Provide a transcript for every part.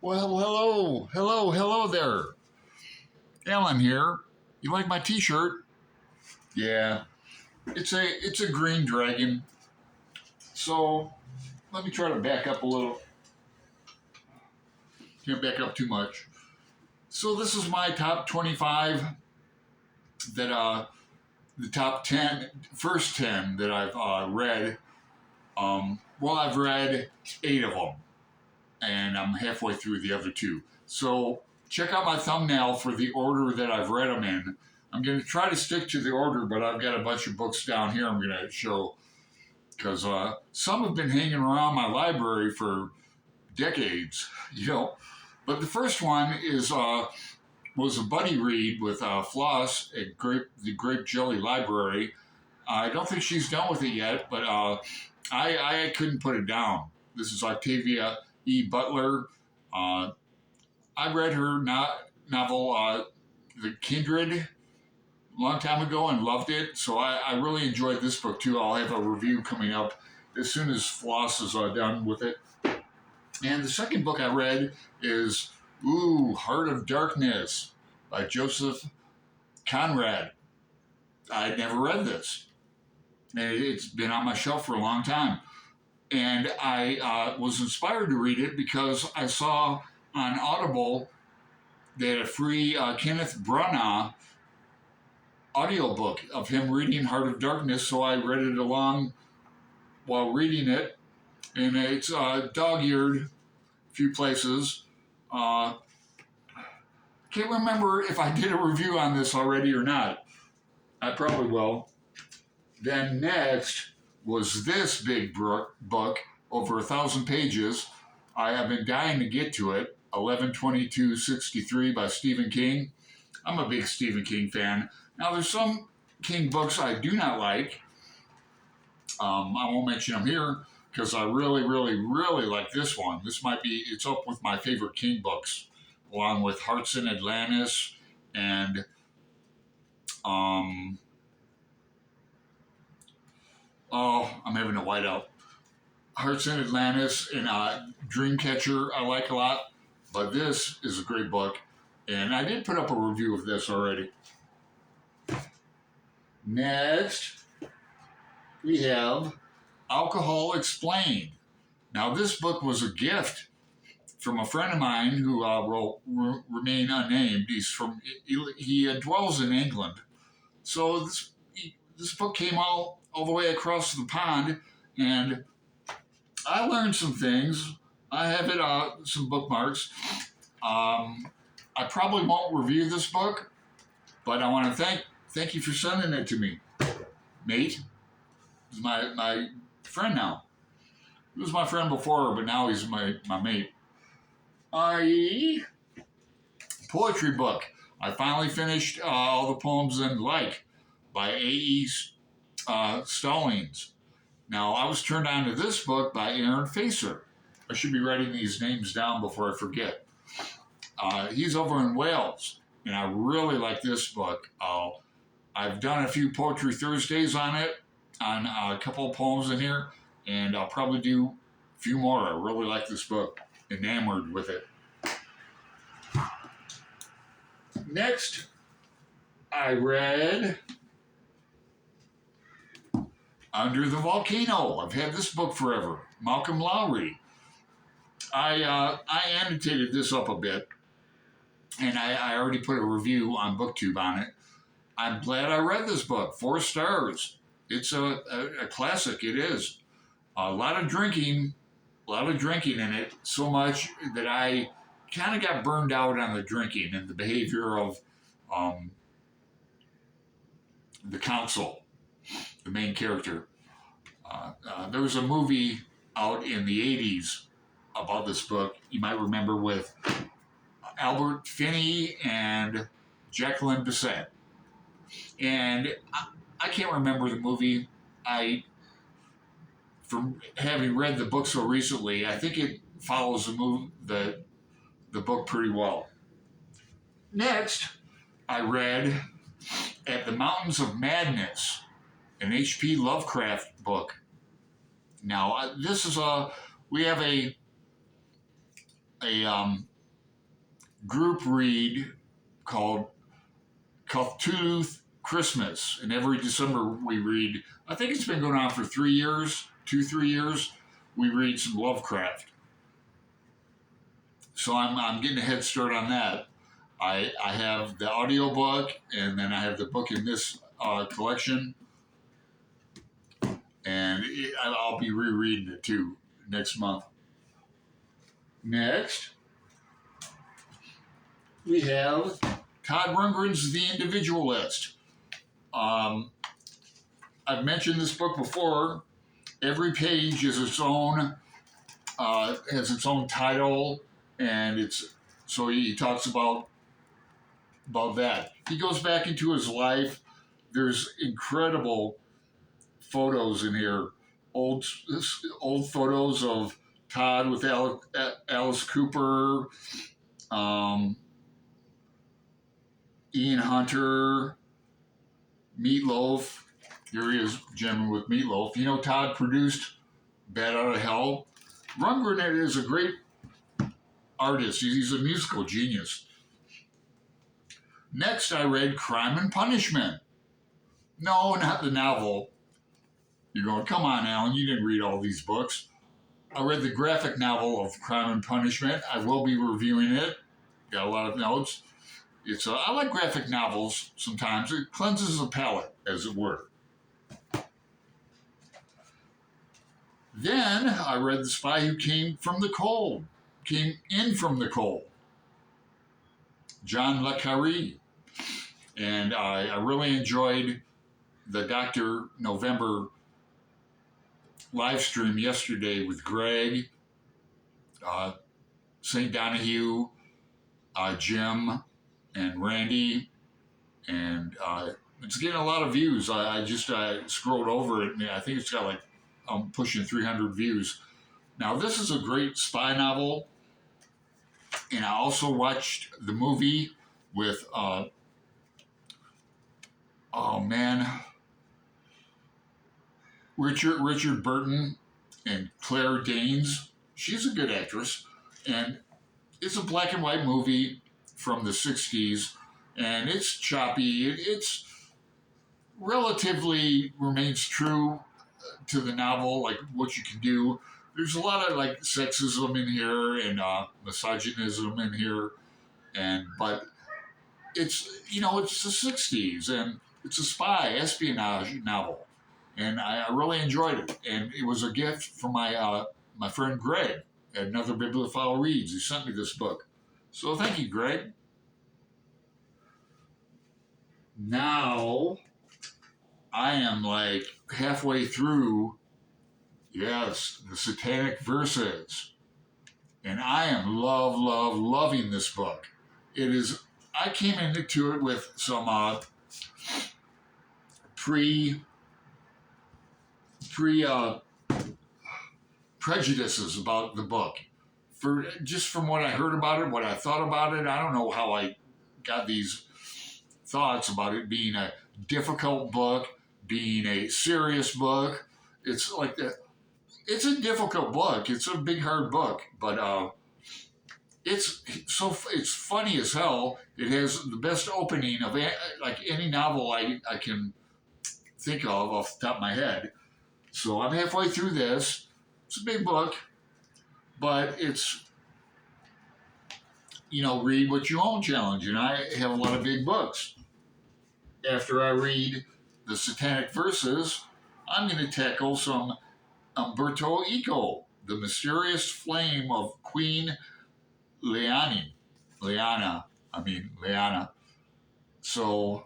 Well, hello there. Alan here. You like my T-shirt? Yeah, it's a green dragon. So let me try to back up a little. Can't back up too much. So this is my top 25 that the top 10, first 10 that I've read. Well, I've read 8 of them, and I'm halfway through the other 2. So check out my thumbnail for the order that I've read them in. I'm going to try to stick to the order, but I've got a bunch of books down here I'm going to show because some have been hanging around my library for decades, you know. But the first one is was a buddy read with Floss at the Grape Jelly Library. I don't think she's done with it yet, but I couldn't put it down. This is Octavia E Butler. I read her novel, The Kindred, a long time ago and loved it. So I really enjoyed this book too. I'll have a review coming up as soon as Floss is done with it. And the second book I read is Heart of Darkness by Joseph Conrad. I'd never read this. And it's been on my shelf for a long time. And I was inspired to read it because I saw on Audible they had a free Kenneth Branagh audiobook of him reading Heart of Darkness, so I read it along while reading it. And it's dog-eared a few places. Can't remember if I did a review on this already or not. I probably will. Then next was this big book, over 1,000 pages. I have been dying to get to it, 11/22/63 by Stephen King. I'm a big Stephen King fan. Now, there's some King books I do not like. I won't mention them here because I really, really, really like this one. It's up with my favorite King books, along with Hearts in Atlantis and I'm having a whiteout. Hearts in Atlantis and Dreamcatcher I like a lot, but this is a great book, and I did put up a review of this already. Next, we have Alcohol Explained. Now, this book was a gift from a friend of mine who will remain unnamed. He dwells in England. So this book came all the way across the pond, and I learned some things. I have it some bookmarks. I probably won't review this book, but I want to thank you for sending it to me, mate. He's my friend now. He was my friend before, but now he's my mate. Poetry book. I finally finished All the Poems in Like by A.E. Stallings. Now, I was turned on to this book by Aaron Facer. I should be writing these names down before I forget. He's over in Wales, and I really like this book. I've done a few Poetry Thursdays on it, on a couple of poems in here, and I'll probably do a few more. I really like this book. Enamored with it. Next, I read Under the Volcano. I've had this book forever. Malcolm Lowry. I annotated this up a bit, and I already put a review on BookTube on it. I'm glad I read this book. 4 stars. It's a classic. It is. A lot of drinking in it, so much that I kind of got burned out on the drinking and the behavior of the council, the main character. There was a movie out in the 80s about this book, you might remember, with Albert Finney and Jacqueline Bisset. And I can't remember the movie. From having read the book so recently, I think it follows the book pretty well. Next, I read At the Mountains of Madness, an H.P. Lovecraft book. Now, this is we have a group read called Cthulhu Christmas. And every December we read, I think it's been going on for 3 years, 3 years, we read some Lovecraft. So I'm getting a head start on that. I have the audiobook, and then I have the book in this collection. And I'll be rereading it too next month. Next, we have Todd Rundgren's The Individualist. I've mentioned this book before. Every page is its own, has its own title, and so he talks about that. He goes back into his life. There's incredible photos in here, old photos of Todd with Alice Cooper, Ian Hunter, Meatloaf. Here he is jamming with Meatloaf. You know, Todd produced Bat Out of Hell. Rundgren is a great artist. He's a musical genius. Next, I read Crime and Punishment. No, not the novel. You're going, come on, Alan, you didn't read all these books. I read the graphic novel of Crime and Punishment. I will be reviewing it. Got a lot of notes. I like graphic novels sometimes. It cleanses the palate, as it were. Then I read The Spy Who Came in from the Cold. John Le Carré. And I really enjoyed the Dr. November live stream yesterday with Greg, St. Donahue, Jim, and Randy. And it's getting a lot of views. I just scrolled over it, and I think it's got like pushing 300 views. Now, this is a great spy novel, and I also watched the movie with, Richard Burton and Claire Danes. She's a good actress, and it's a black and white movie from the 60s, and it's choppy. It's relatively remains true to the novel, like what you can do. There's a lot of like sexism in here and misogynism in here, but it's it's the 60s and it's a spy espionage novel, and I really enjoyed it. And it was a gift from my friend Greg at Another Bibliophile Reads. He sent me this book, so thank you, Greg. Now I am like halfway through, yes, the Satanic Verses. And I am loving this book. It is, I came into it with some prejudices about the book. Just from what I heard about it, what I thought about it, I don't know how I got these thoughts about it being a difficult book, being a serious book. It's like that. It's a difficult book. It's a big, hard book, but it's funny as hell. It has the best opening of like any novel I can think of off the top of my head. So I'm halfway through this. It's a big book, but it's read what you own challenge, and I have a lot of big books. After I read the Satanic Verses, I'm going to tackle some Umberto Eco, The Mysterious Flame of Queen Leana. So,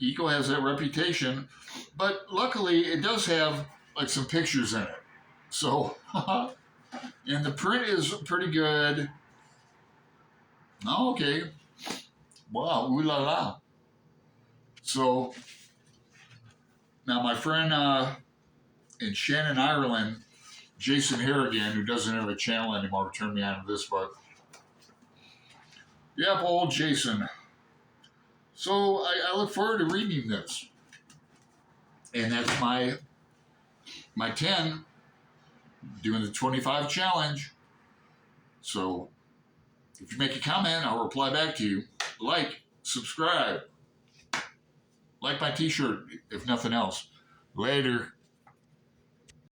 Eco has that reputation, but luckily it does have like some pictures in it. So, and the print is pretty good. Oh, okay. Wow, ooh la la. So, now my friend in Shannon, Ireland, Jason Harrigan, who doesn't have a channel anymore, turned me on to this book. Yep, old Jason. So I look forward to reading this. And that's my 10, doing the 25 challenge. So If you make a comment, I'll reply back to you. Like, subscribe, like my t-shirt, if nothing else. Later.